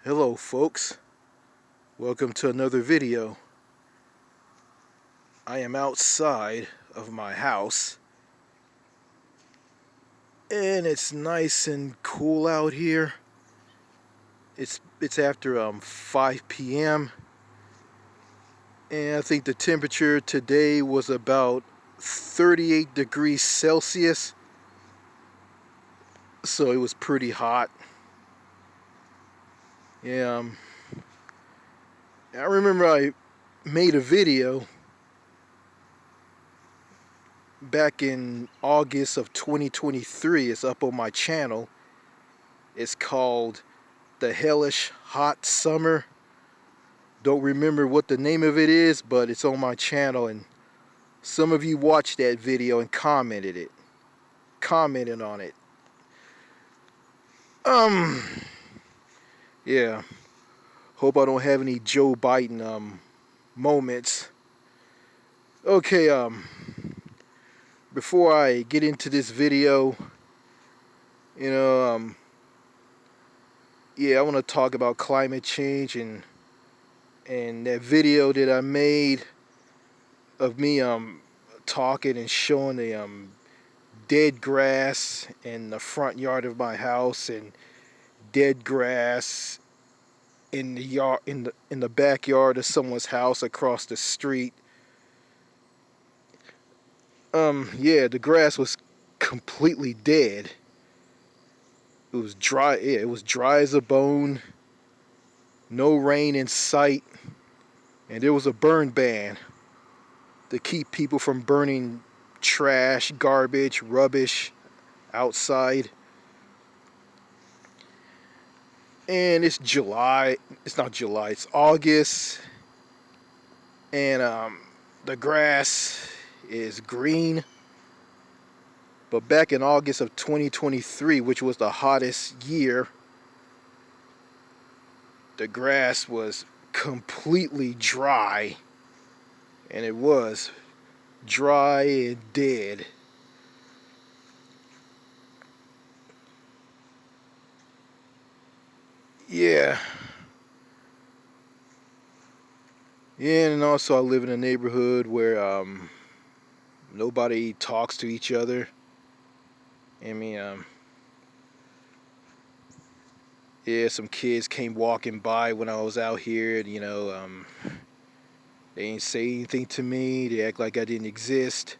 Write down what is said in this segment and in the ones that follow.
Hello folks, welcome to another video. I am outside of my house and it's nice and cool out here. It's after 5 p.m. and I think the temperature today was about 38 degrees Celsius, so it was pretty hot. Yeah, I remember I made a video back in August of 2023. It's up on my channel. It's called The Hellish Hot Summer. Don't remember what the name of it is, but it's on my channel, and some of you watched that video and commented on it. Yeah. Hope I don't have any Joe Biden moments. Okay, before I get into this video, you know, yeah, I want to talk about climate change and that video that I made of me talking and showing the dead grass in the front yard of my house and dead grass in the yard in the backyard of someone's house across the street. Yeah, the grass was completely dead. It was dry. Yeah, it was dry as a bone. No rain in sight, and there was a burn ban to keep people from burning trash, garbage, rubbish outside. And it's July. It's not July. It's August, and the grass is green. But back in August of 2023, which was the hottest year, the grass was completely dry, and it was dry and dead. Yeah. Yeah, and also I live in a neighborhood where nobody talks to each other. I mean, yeah, some kids came walking by when I was out here, and they didn't say anything to me. They act like I didn't exist.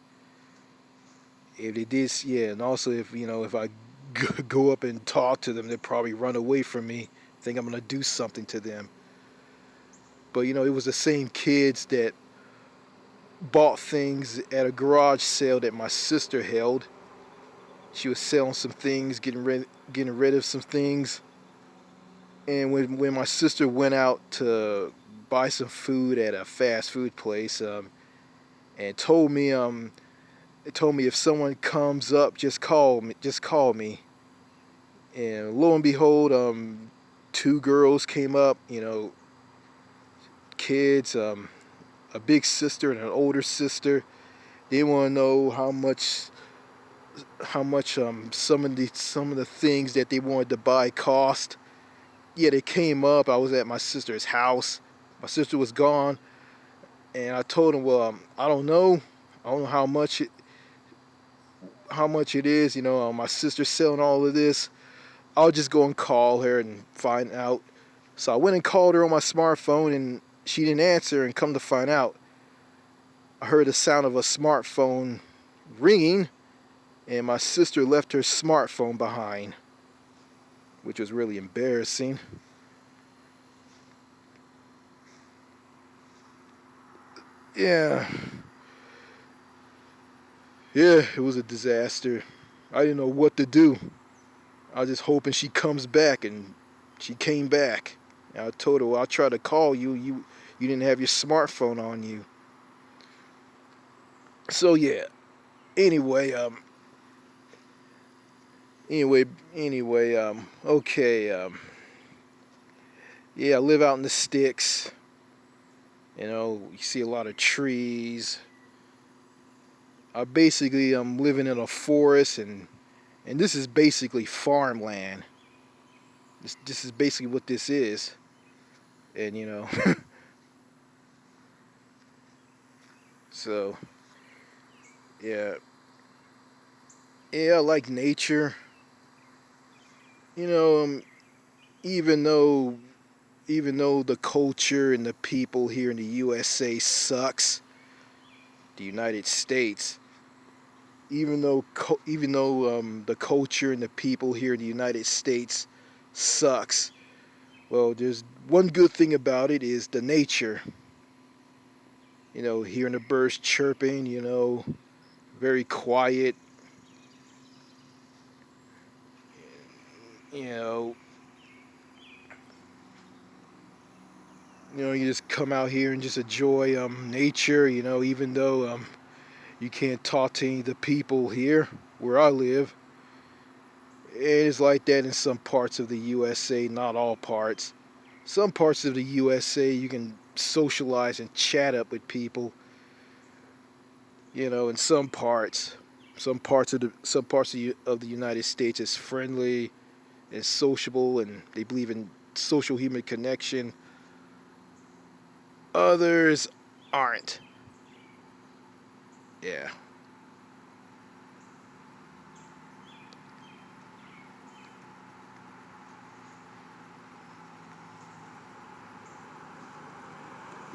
If they did, yeah, and also if I go up and talk to them, they'd probably run away from me, think I'm gonna do something to them. But it was the same kids that bought things at a garage sale that my sister held. She was selling some things, getting rid of some things. And when my sister went out to buy some food at a fast food place, and told me if someone comes up, just call me. And lo and behold, two girls came up, kids, a big sister and an older sister. They want to know how much some of the things that they wanted to buy cost. Yeah, they came up. I was at my sister's house. My sister was gone, and I told them, well, I don't know. I don't know how much it is. My sister's selling all of this. I'll just go and call her and find out. So I went and called her on my smartphone, and she didn't answer. And come to find out, I heard the sound of a smartphone ringing, and my sister left her smartphone behind, which was really embarrassing. Yeah, it was a disaster. I didn't know what to do. I was just hoping she comes back, and she came back. And I told her, well, I'll try to call you. You didn't have your smartphone on you. So yeah. Anyway, okay. Yeah, I live out in the sticks. You see a lot of trees. I'm living in a forest, and this is basically farmland. This is basically what this is. And so yeah, yeah, I like nature. You know, even though even though the culture and the people here in the USA sucks, the United States, even though the culture and the people here in the United States sucks, well, there's one good thing about it is the nature. Hearing the birds chirping, very quiet. You know, you just come out here and just enjoy nature. Even though you can't talk to any of the people here where I live. It's like that in some parts of the USA, not all parts. Some parts of the USA you can socialize and chat up with people. In some parts of the United States is friendly and sociable, and they believe in social human connection. Others aren't. Yeah.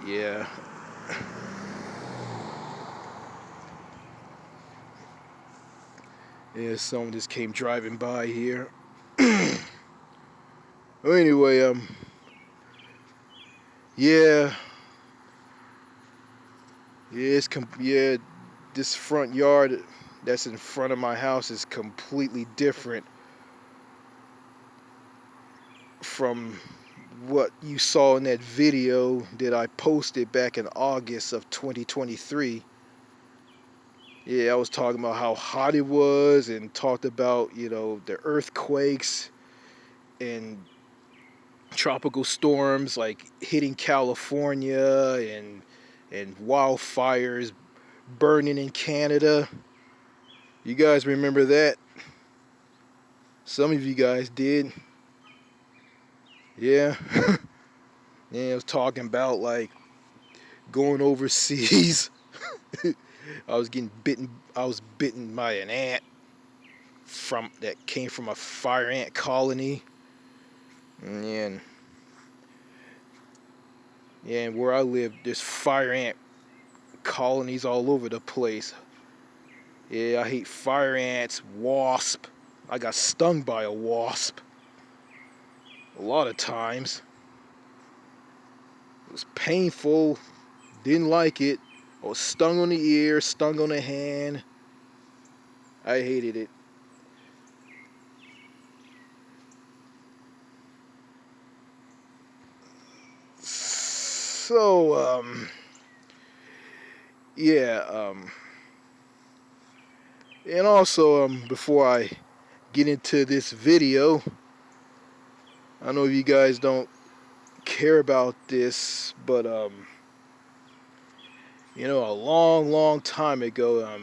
Yeah. Yeah, someone just came driving by here. Well, anyway, yeah, yeah, this front yard that's in front of my house is completely different from what you saw in that video that I posted back in August of 2023. Yeah, I was talking about how hot it was and talked about, the earthquakes and tropical storms like hitting California and wildfires burning in Canada. You guys remember that? Some of you guys did. Yeah. Yeah, I was talking about like going overseas. I was bitten by an ant that came from a fire ant colony. And yeah, and where I live, there's fire ant colonies all over the place. Yeah, I hate fire ants, wasp. I got stung by a wasp a lot of times. It was painful. Didn't like it. I was stung on the ear, stung on the hand. I hated it. So, yeah, and also, before I get into this video, I know you guys don't care about this, but, a long, long time ago,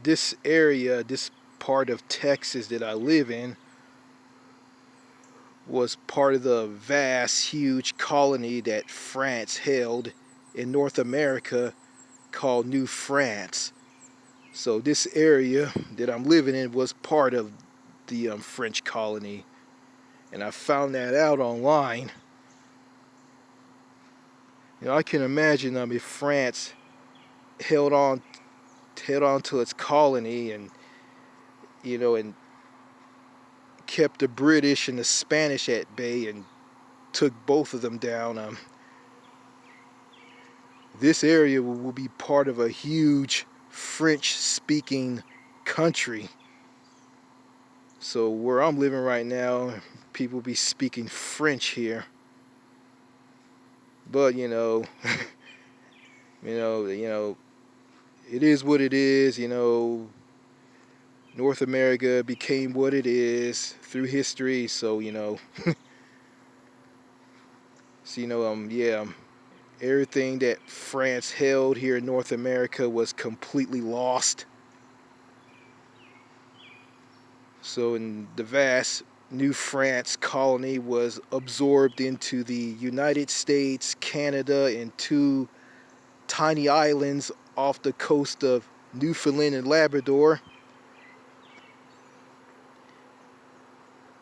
this area, this part of Texas that I live in, was part of the vast, huge colony that France held in North America called New France. So this area that I'm living in was part of the French colony, and I found that out online. I can imagine if France held on to its colony and kept the British and the Spanish at bay and took both of them down. This area will be part of a huge French-speaking country. So where I'm living right now, people will be speaking French here. But it is what it is. North America became what it is through history. So yeah, everything that France held here in North America was completely lost. So in the vast New France colony was absorbed into the United States, Canada, and two tiny islands off the coast of Newfoundland and Labrador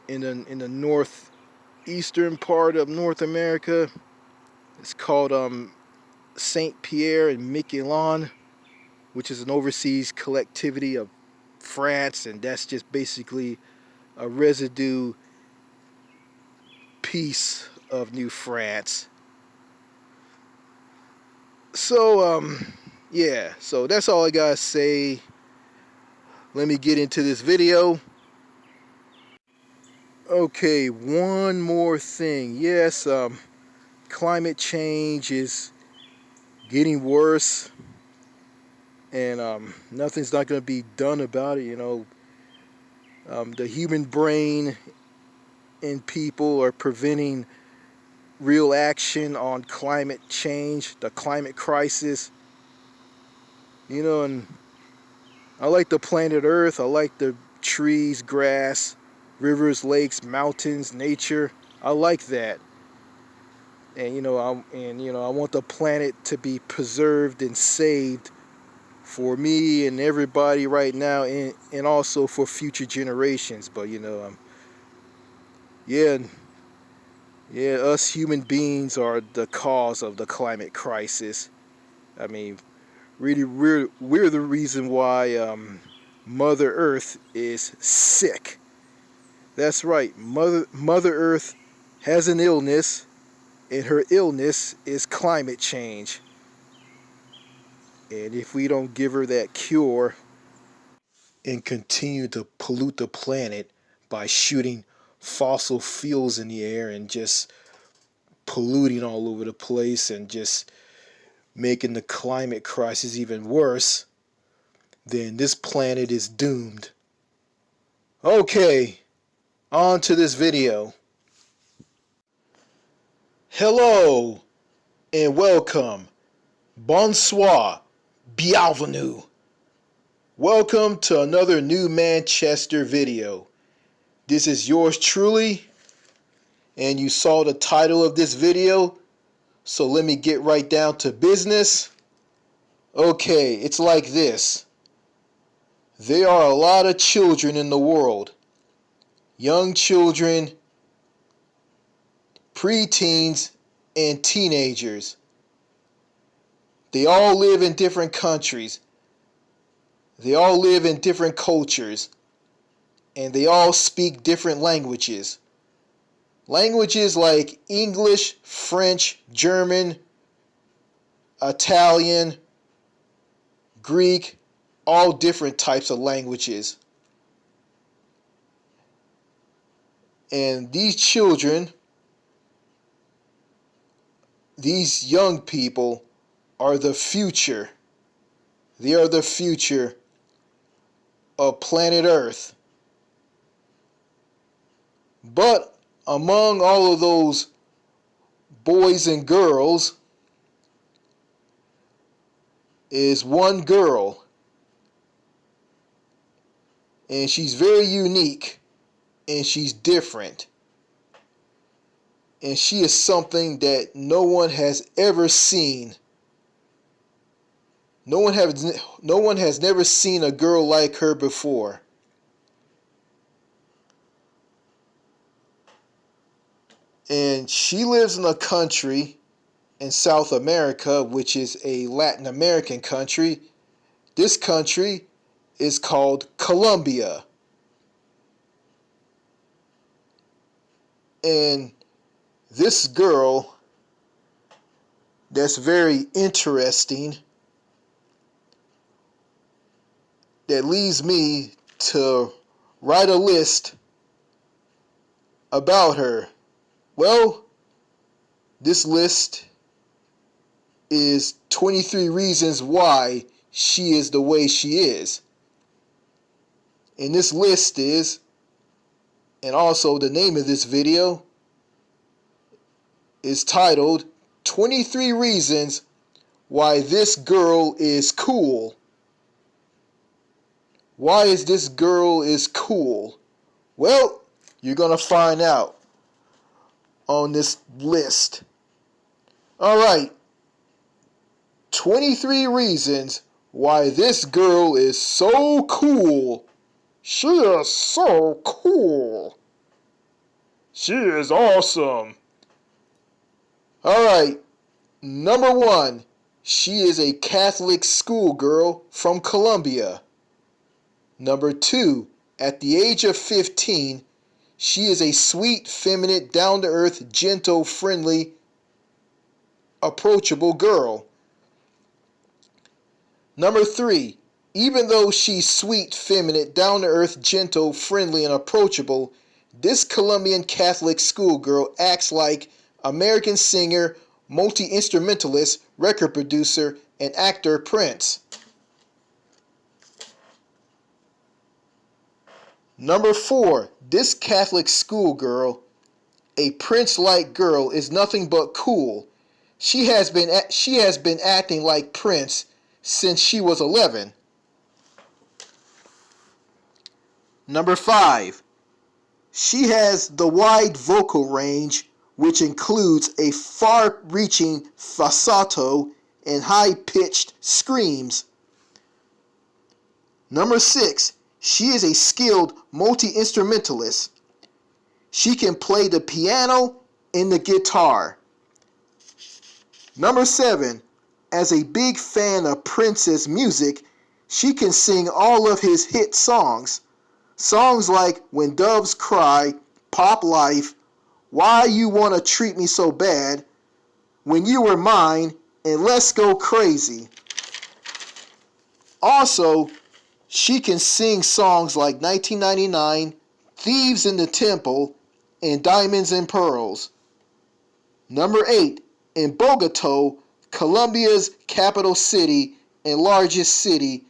in the northeastern part of North America. It's called Saint Pierre and Miquelon, which is an overseas collectivity of France, and that's just basically a residue piece of New France. So yeah, so that's all I gotta say. Let me get into this video. Okay, one more thing. Yes, climate change is getting worse, and nothing's not going to be done about it. You know, the human brain and people are preventing real action on climate change, the climate crisis. You know, and I like the planet Earth. I like the trees, grass, rivers, lakes, mountains, nature. I like that. And I want the planet to be preserved and saved for me and everybody right now, and also for future generations. But yeah, us human beings are the cause of the climate crisis. I mean, really, we're the reason why Mother Earth is sick. That's right, Mother Earth has an illness, and her illness is climate change. And if we don't give her that cure and continue to pollute the planet by shooting fossil fuels in the air and just polluting all over the place and just making the climate crisis even worse, then this planet is doomed. Okay, on to this video. Hello and welcome. Bonsoir. Bienvenue. Welcome to another New Manchester video. This is yours truly, and you saw the title of this video, so let me get right down to business. Okay, it's like this. There are a lot of children in the world. Young children, preteens, and teenagers. They all live in different countries. They all live in different cultures. And they all speak different languages. Languages like English, French, German, Italian, Greek, all different types of languages. And these children, these young people, are the future. They are the future of planet Earth. But among all of those boys and girls is one girl, and she's very unique, and she's different, and she is something that no one has ever seen. No one has never seen a girl like her before. And she lives in a country in South America, which is a Latin American country. This country is called Colombia. And this girl, that's very interesting, that leads me to write a list about her. Well, this list is 23 reasons why she is the way she is. And this list is, and also the name of this video is titled 23 Reasons Why This Girl is Cool. Why is this girl is cool? Well, You're going to find out on this list. All right. 23 reasons why this girl is so cool. She is so cool. She is awesome. All right. Number 1. She is a Catholic schoolgirl from Colombia. Number 2. At the age of 15, she is a sweet, feminine, down-to-earth, gentle, friendly, approachable girl. Number 3. Even though she's sweet, feminine, down-to-earth, gentle, friendly, and approachable, this Colombian Catholic schoolgirl acts like American singer, multi-instrumentalist, record producer, and actor Prince. Number 4. This Catholic schoolgirl, a Prince-like girl, is nothing but cool. She has been acting like Prince since she was 11. Number 5. She has the wide vocal range, which includes a far-reaching falsetto and high-pitched screams. Number 6. She is a skilled multi-instrumentalist. She can play the piano and the guitar. Number 7. As a big fan of Prince's music, she can sing all of his hit songs. Songs like When Doves Cry, Pop Life, Why You Wanna Treat Me So Bad, When You Were Mine, and Let's Go Crazy. Also, she can sing songs like 1999, Thieves in the Temple, and Diamonds and Pearls. Number 8. In Bogota, Colombia's capital city and largest city,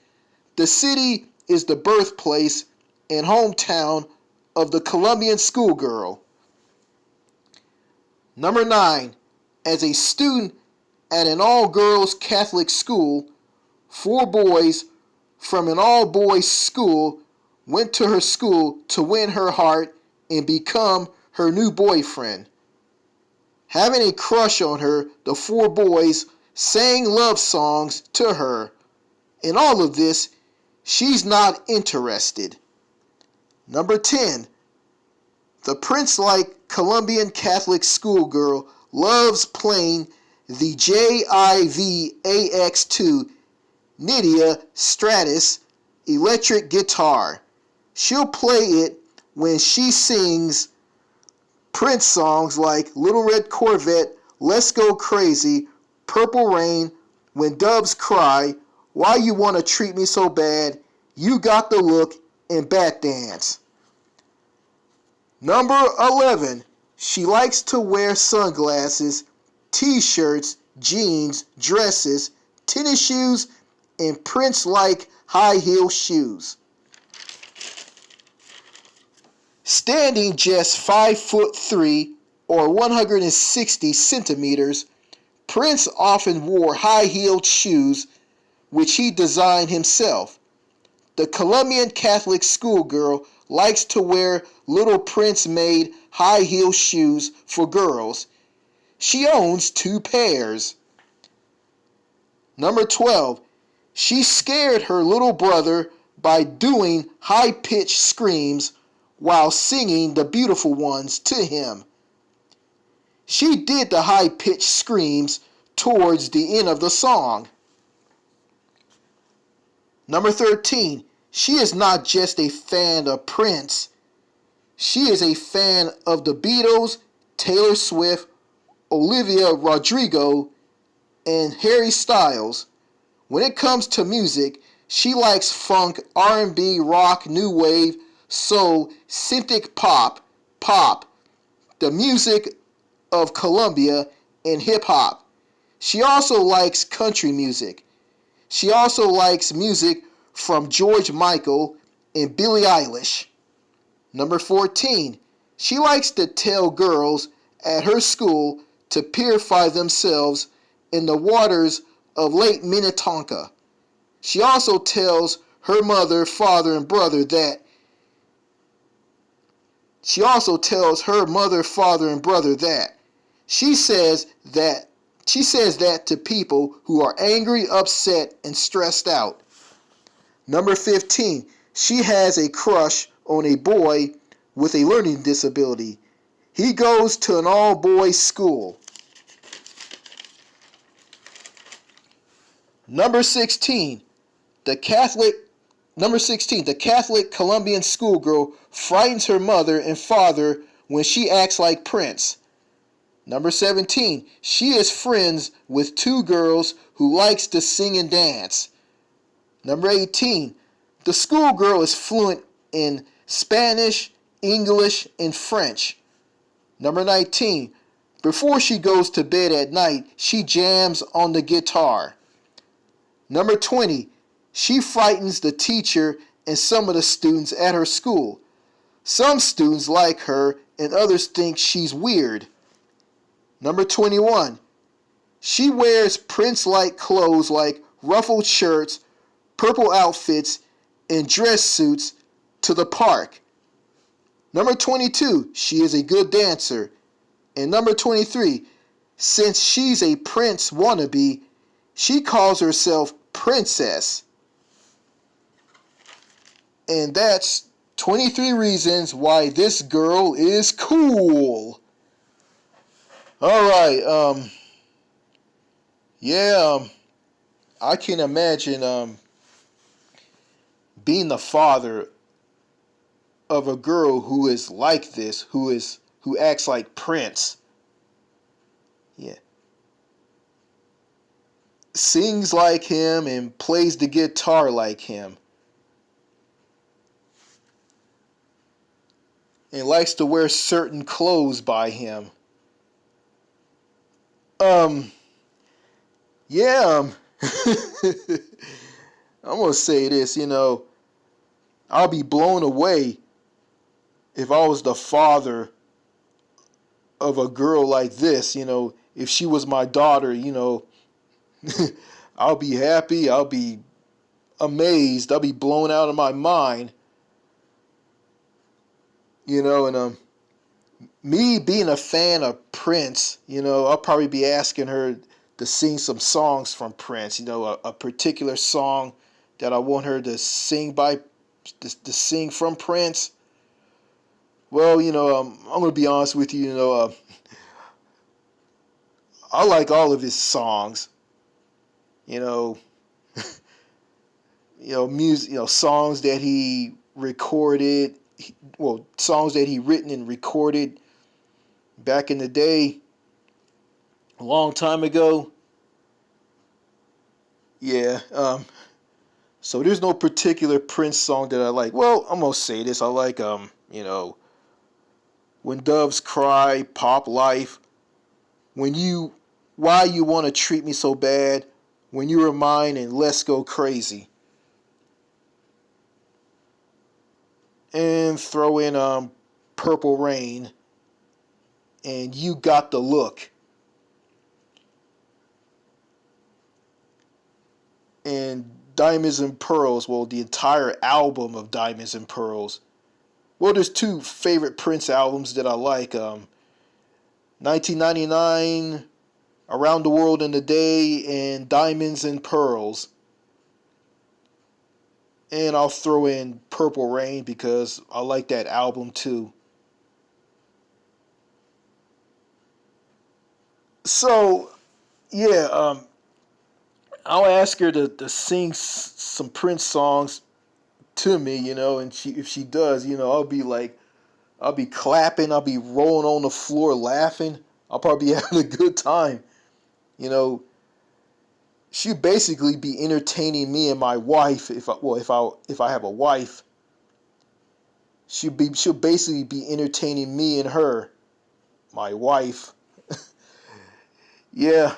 the city is the birthplace and hometown of the Colombian schoolgirl. Number 9. As a student at an all-girls Catholic school, 4 boys from an all-boys school went to her school to win her heart and become her new boyfriend. Having a crush on her, the 4 boys sang love songs to her. In all of this, she's not interested. Number 10. The Prince-like Colombian Catholic schoolgirl loves playing the JIV-AX2 Nydia Stratus electric guitar. She'll play it when she sings Prince songs like Little Red Corvette, Let's Go Crazy, Purple Rain, When Doves Cry, Why You Wanna Treat Me So Bad, You Got the Look, and Bat Dance. Number 11. She likes to wear sunglasses, t-shirts, jeans, dresses, tennis shoes, and Prince-like high-heel shoes. Standing just 5'3" or 160 centimeters, Prince often wore high-heeled shoes, which he designed himself. The Colombian Catholic schoolgirl likes to wear little Prince-made high-heel shoes for girls. She owns 2 pairs. Number 12. She scared her little brother by doing high-pitched screams while singing The Beautiful Ones to him. She did the high-pitched screams towards the end of the song. Number 13. She is not just a fan of Prince. She is a fan of the Beatles, Taylor Swift, Olivia Rodrigo, and Harry Styles. When it comes to music, she likes funk, R&B, rock, new wave, soul, synthetic pop, the music of Colombia, and hip-hop. She also likes country music. She also likes music from George Michael and Billie Eilish. Number 14. She likes to tell girls at her school to purify themselves in the waters of Lake Minnetonka. She also tells her mother, father, and brother that She also tells her mother, father, and brother that. She says that she says that to people who are angry, upset, and stressed out. Number 15, she has a crush on a boy with a learning disability. He goes to an all-boys school. Number 16, the Catholic the Catholic Colombian schoolgirl frightens her mother and father when she acts like Prince. Number 17, she is friends with two girls who likes to sing and dance. Number 18, the schoolgirl is fluent in Spanish, English, and French. Number 19, before she goes to bed at night, she jams on the guitar. Number 20, she frightens the teacher and some of the students at her school. Some students like her and others think she's weird. Number 21, she wears Prince-like clothes like ruffled shirts, purple outfits, and dress suits to the park. Number 22, she is a good dancer. And number 23, since she's a Prince wannabe, she calls herself Princess. And that's 23 reasons why this girl is cool. Alright, I can imagine being the father of a girl who is like this, who acts like Prince. Yeah. Sings like him and plays the guitar like him. And likes to wear certain clothes by him. Yeah, I'm gonna say this, I'll be blown away if I was the father of a girl like this, if she was my daughter, I'll be happy, I'll be amazed, I'll be blown out of my mind, and me being a fan of Prince, I'll probably be asking her to sing some songs from Prince, a particular song that I want her to sing from Prince. Well, I'm going to be honest with you, I like all of his songs, music, songs that he recorded, songs that he written and recorded back in the day, a long time ago. Yeah, so there's no particular Prince song that I like. Well, I'm gonna say this. I like When Doves Cry, Pop Life, Why You Wanna Treat Me So Bad, When You Were Mine, and Let's Go Crazy. And throw in Purple Rain and You Got the Look. And Diamonds and Pearls, the entire album of Diamonds and Pearls. Well, there's two favorite Prince albums that I like. 1999, Around the World in a Day, and Diamonds and Pearls. And I'll throw in Purple Rain because I like that album too. So, yeah, I'll ask her to sing some Prince songs to me, and if she does, I'll be clapping, I'll be rolling on the floor laughing. I'll probably be having a good time. She'll basically be entertaining me and my wife if I have a wife. She'll basically be entertaining me and her, my wife. Yeah.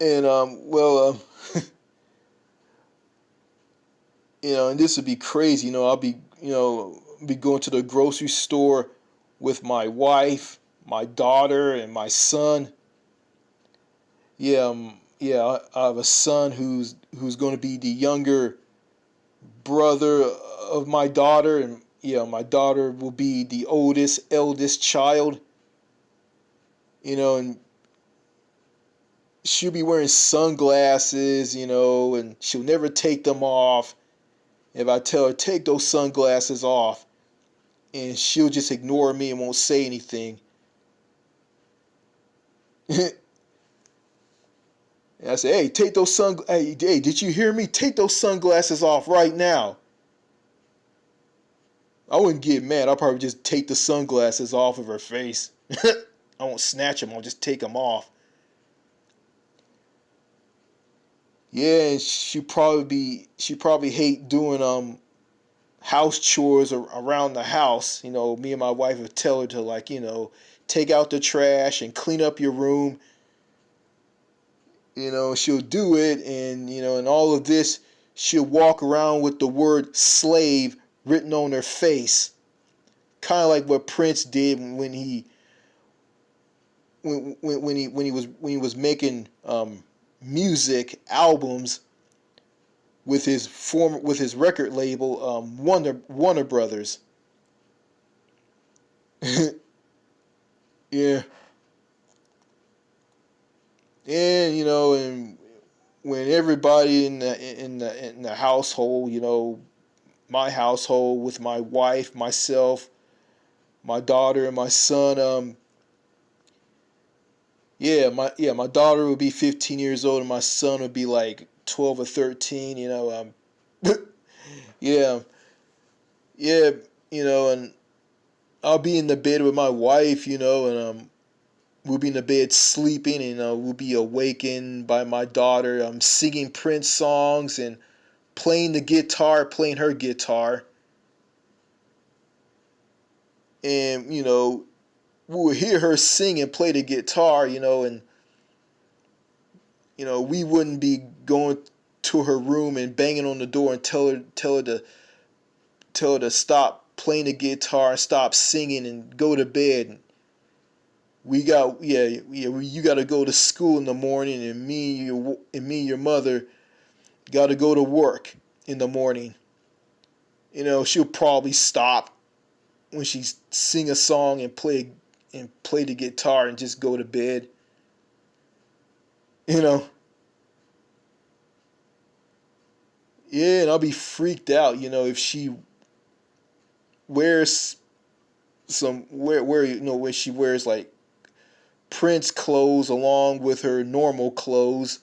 And and this would be crazy. I'll be going to the grocery store with my wife, my daughter, and my son. Yeah, I have a son who's going to be the younger brother of my daughter, and my daughter will be the eldest child. And she'll be wearing sunglasses, and she'll never take them off. If I tell her, take those sunglasses off, and she'll just ignore me and won't say anything. And I say, hey, take those hey, did you hear me? Take those sunglasses off right now. I wouldn't get mad. I'll probably just take the sunglasses off of her face. I won't snatch them. I'll just take them off. Yeah, and she probably hate doing house chores around the house. Me and my wife would tell her to take out the trash and clean up your room. She'll do it, and all of this, she'll walk around with the word slave written on her face. Kind of like what Prince did when he was making music albums with his record label, Warner Brothers. Yeah. And when everybody in the household, my household with my wife, myself, my daughter, and my son, my daughter would be 15 years old and my son would be like 12 or 13. Yeah, yeah, and I'll be in the bed with my wife, and we'll be in the bed sleeping, and we'll be awakened by my daughter singing Prince songs and playing her guitar. And, we'll hear her sing and play the guitar, and, we wouldn't be going to her room and banging on the door and tell her to stop playing the guitar and stop singing and go to bed. You got to go to school in the morning, and me and your mother got to go to work in the morning. She'll probably stop when she sing a song and play the guitar and just go to bed. Yeah, and I'll be freaked out, if she wears when she wears like Prince clothes along with her normal clothes.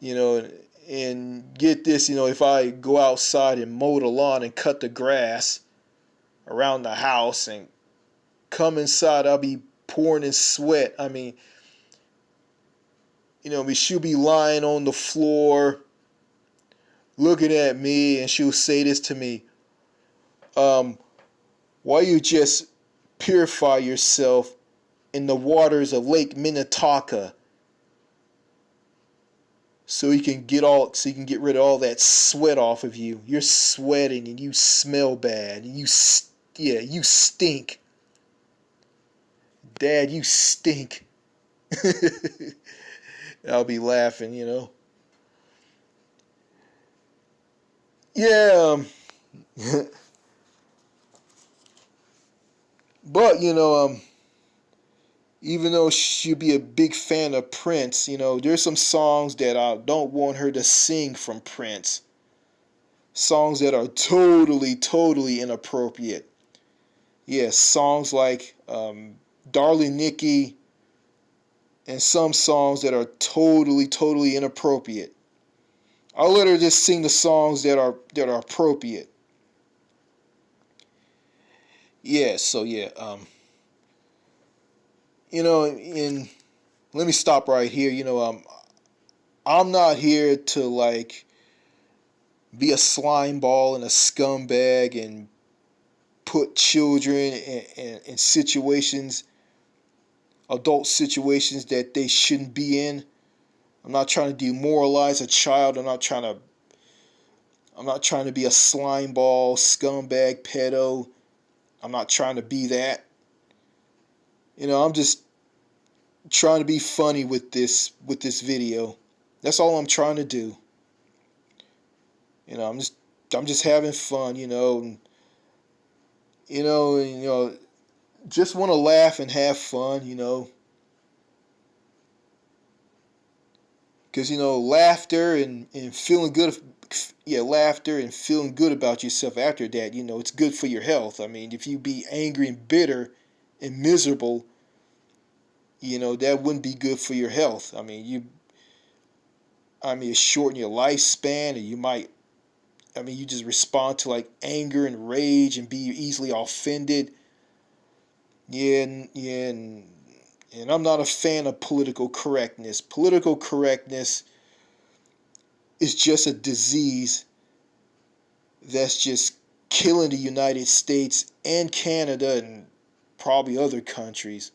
And get this, if I go outside and mow the lawn and cut the grass around the house and come inside, I'll be pouring in sweat. I mean, she'll be lying on the floor looking at me, and she'll say this to me, why you just purify yourself in the waters of Lake Minnetonka so you can get rid of all that sweat off of you. You're sweating and you smell bad. And you stink. Dad, you stink. I'll be laughing, Yeah. But, even though she'll be a big fan of Prince, there's some songs that I don't want her to sing from Prince. Songs that are totally, totally inappropriate. Yeah, songs like Darling Nikki, and some songs that are totally, totally inappropriate. I'll let her just sing the songs that are appropriate. Yeah, so yeah, and let me stop right here. I'm not here to be a slime ball and a scumbag and put children in situations, adult situations that they shouldn't be in. I'm not trying to demoralize a child. I'm not trying to be a slime ball, scumbag, pedo. I'm not trying to be that. I'm just trying to be funny with this video. That's all I'm trying to do. I'm just having fun, just want to laugh and have fun, because laughter and feeling good, yeah, laughter and feeling good about yourself after that, it's good for your health. I mean, if you be angry and bitter and miserable, that wouldn't be good for your health. It shorten your lifespan, and you just respond to like anger and rage and be easily offended. Yeah, and I'm not a fan of political correctness. Political correctness is just a disease that's just killing the United States and Canada and probably other countries.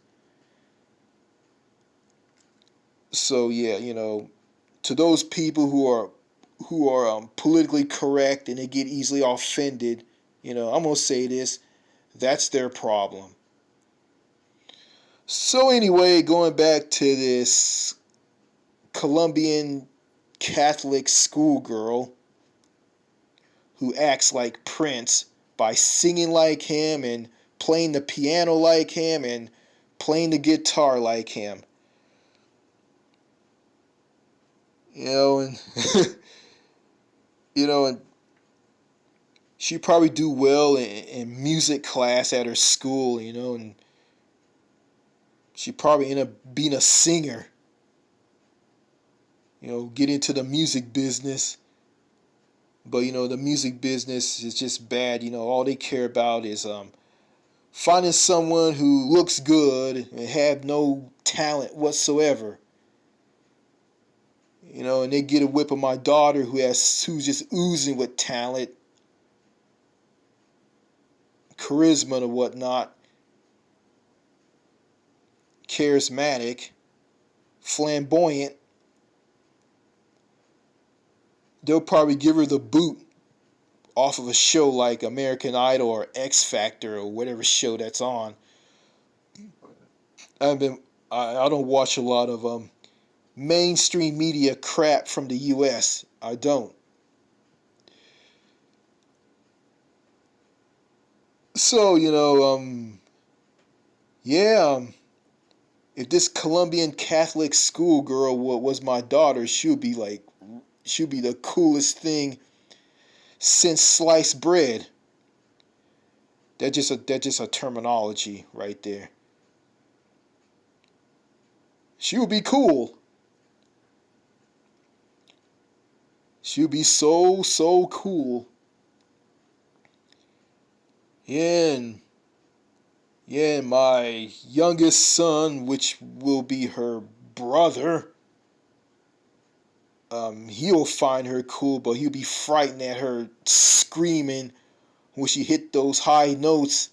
So yeah, to those people who are politically correct and they get easily offended, I'm gonna say this: that's their problem. So anyway, going back to this Colombian Catholic schoolgirl who acts like Prince by singing like him and playing the piano like him and playing the guitar like him. And and she probably do well in music class at her school, and she probably end up being a singer, get into the music business. But the music business is just bad. All they care about is finding someone who looks good and have no talent whatsoever. And they get a whip of my daughter who's just oozing with talent, charisma and whatnot, charismatic, flamboyant. They'll probably give her the boot off of a show like American Idol or X Factor or whatever show that's on. I've been I don't watch a lot of mainstream media crap from the U.S. I don't. So yeah, if this Colombian Catholic schoolgirl was my daughter, she'll be the coolest thing since sliced bread. That's just a terminology right there. She'll be cool. She'll be so cool. Yeah, and my youngest son, which will be her brother, he'll find her cool, but he'll be frightened at her screaming when she hit those high notes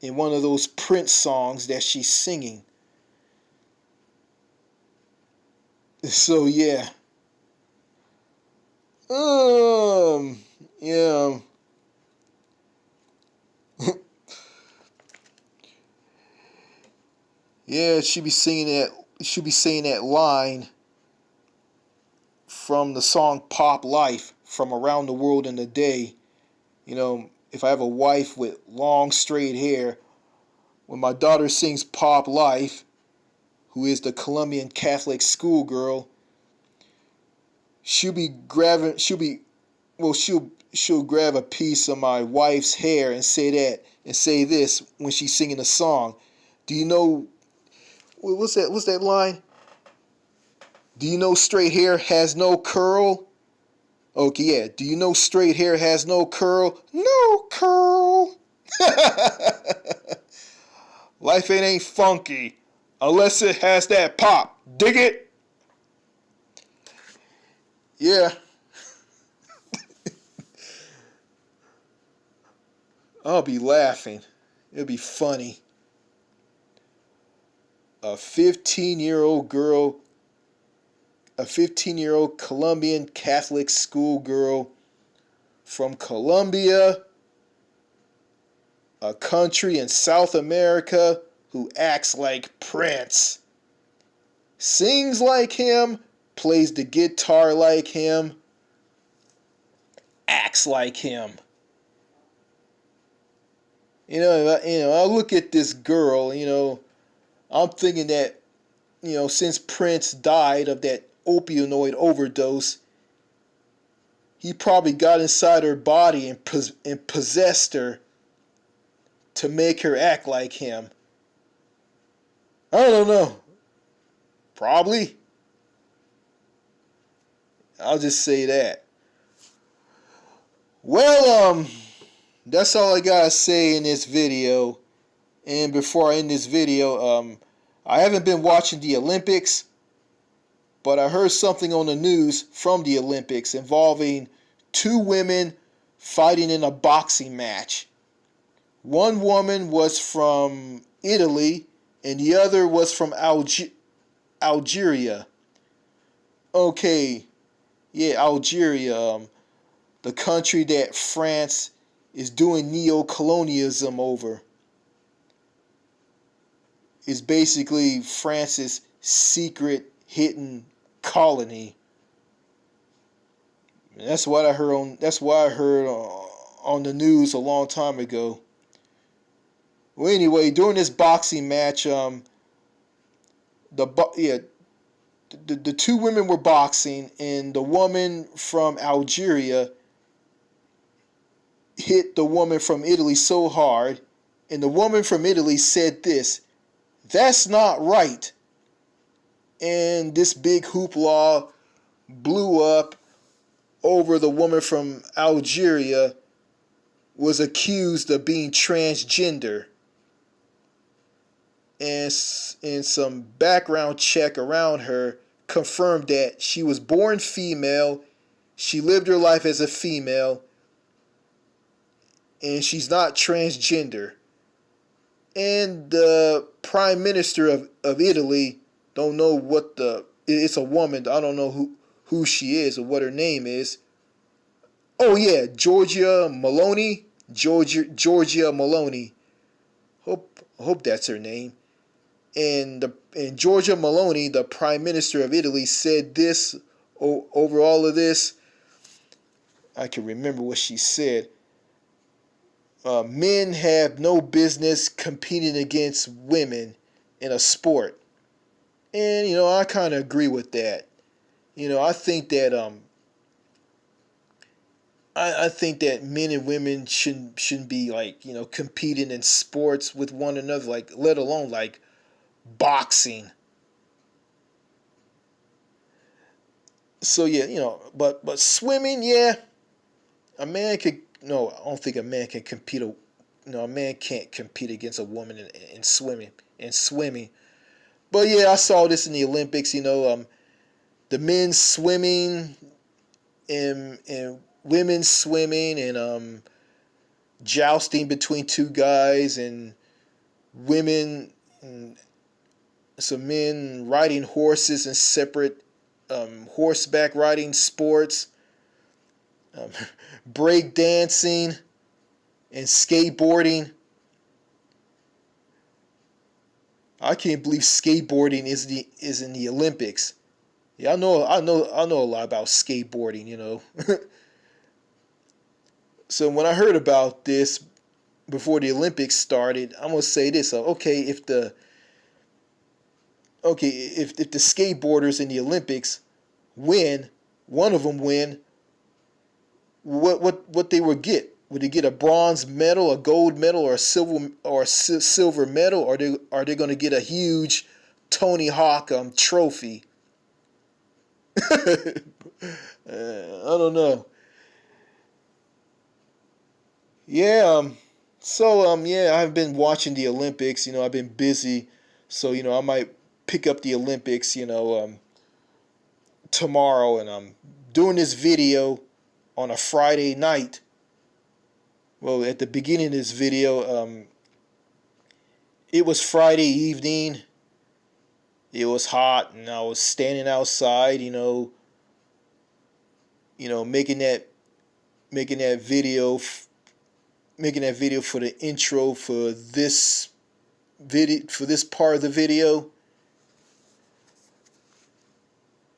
in one of those Prince songs that she's singing. So yeah, um, yeah, yeah. She be singing that. She be saying that line from the song "Pop Life" from Around the World in a Day. If I have a wife with long straight hair, when my daughter sings "Pop Life," who is the Colombian Catholic schoolgirl, she'll be grabbing. She'll grab a piece of my wife's hair and say that and say this when she's singing a song. Do you know what's that? What's that line? Do you know straight hair has no curl? Okay, yeah. Do you know straight hair has no curl? No curl. Life ain't funky unless it has that pop. Dig it? Yeah. I'll be laughing. It'll be funny. A 15-year-old girl, a 15-year-old Colombian Catholic schoolgirl from Colombia, a country in South America, who acts like Prince, sings like him, plays the guitar like him, acts like him. I look at this girl. I'm thinking that since Prince died of that opioid overdose, he probably got inside her body and possessed her to make her act like him. I don't know. Probably. I'll just say that. Well, that's all I gotta say in this video. And before I end this video, I haven't been watching the Olympics, but I heard something on the news from the Olympics involving two women fighting in a boxing match. One woman was from Italy and the other was from Algeria. Okay, yeah, Algeria, the country that France is doing neo-colonialism over. Is basically France's secret hidden colony. And that's what I heard on. That's what I heard on the news a long time ago. Well, anyway, during this boxing match, the two women were boxing, and the woman from Algeria hit the woman from Italy so hard, and the woman from Italy said this: "That's not right." And this big hoopla blew up over the woman from Algeria was accused of being transgender. And some background check around her confirmed that she was born female, she lived her life as a female, and she's not transgender. And the Prime Minister of Italy, don't know what it's a woman, I don't know who she is or what her name is. Oh yeah, Giorgia Meloni. Giorgia Meloni. Hope that's her name. And Giorgia Meloni, the Prime Minister of Italy, said this over all of this. I can remember what she said. Men have no business competing against women in a sport. And, I kind of agree with that. I think that I think that men and women shouldn't be like, competing in sports with one another, like, let alone like boxing. So yeah, but swimming, yeah, a man could. No, I don't think a man can compete. A man can't compete against a woman in swimming. But yeah, I saw this in the Olympics. The men's swimming and women's swimming and jousting between two guys and women and some men riding horses in separate horseback riding sports, um, break dancing, and skateboarding. I can't believe skateboarding is in the Olympics. Yeah, I know a lot about skateboarding. So when I heard about this before the Olympics started, I'm gonna say this: if the skateboarders in the Olympics win, one of them win, what they would get? Would they get a bronze medal, a gold medal, or a silver medal, or are they going to get a huge Tony Hawk trophy? I don't know. Yeah. Yeah, I've been watching the Olympics. I've been busy, so I might pick up the Olympics. Tomorrow, and I'm doing this video on a Friday night. Well, at the beginning of this video, it was Friday evening. It was hot, and I was standing outside, making that video, for the intro for this part of the video.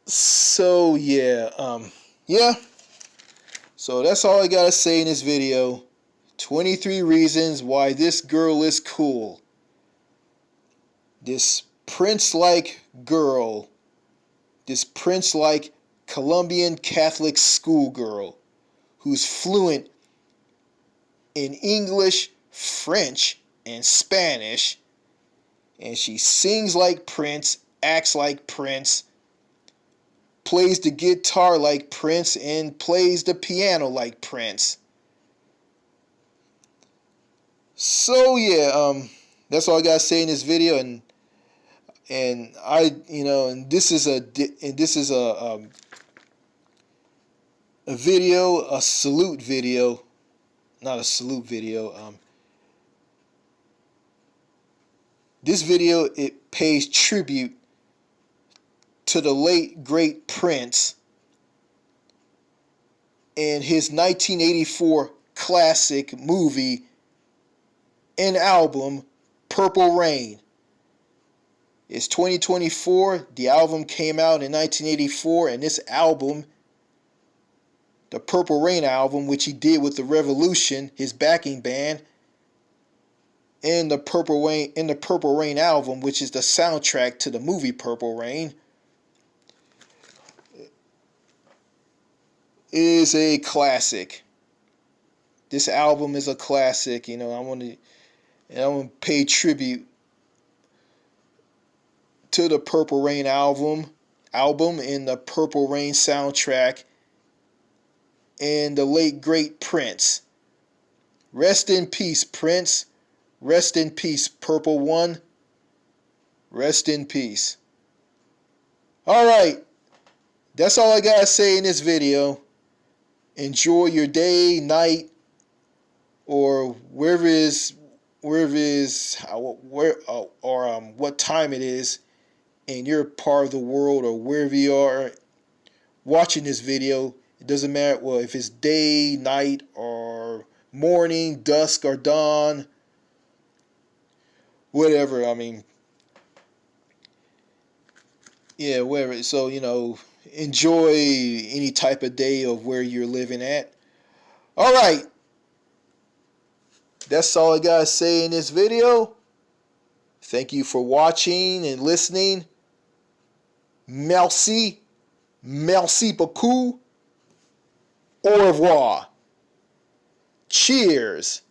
So yeah, yeah. So that's all I gotta say in this video. 23 reasons why this girl is cool. This prince-like girl. This prince-like Colombian Catholic schoolgirl who's fluent in English, French, and Spanish. And she sings like Prince, acts like Prince, plays the guitar like Prince, and plays the piano like Prince. So yeah, that's all I gotta say in this video, and this is a video, a salute video, not a salute video. This video, it pays tribute to the late great Prince and his 1984 classic movie and album Purple Rain. It's 2024. The album came out in 1984, and this album, the Purple Rain album, which he did with the Revolution, his backing band, and the Purple Rain album, which is the soundtrack to the movie Purple Rain, is a classic. This album is a classic. I want to pay tribute to the Purple Rain album and the Purple Rain soundtrack and the late great Prince. Rest in peace, Prince. Rest in peace, Purple One. Rest in peace. Alright, that's all I gotta say in this video. Enjoy your day, night, or wherever it is, what time it is in your part of the world, or wherever you are watching this video. It doesn't matter if it's day, night, or morning, dusk, or dawn, whatever. Whatever. So, enjoy any type of day of where you're living at. All right. That's all I gotta say in this video. Thank you for watching and listening. Merci. Merci beaucoup. Au revoir. Cheers.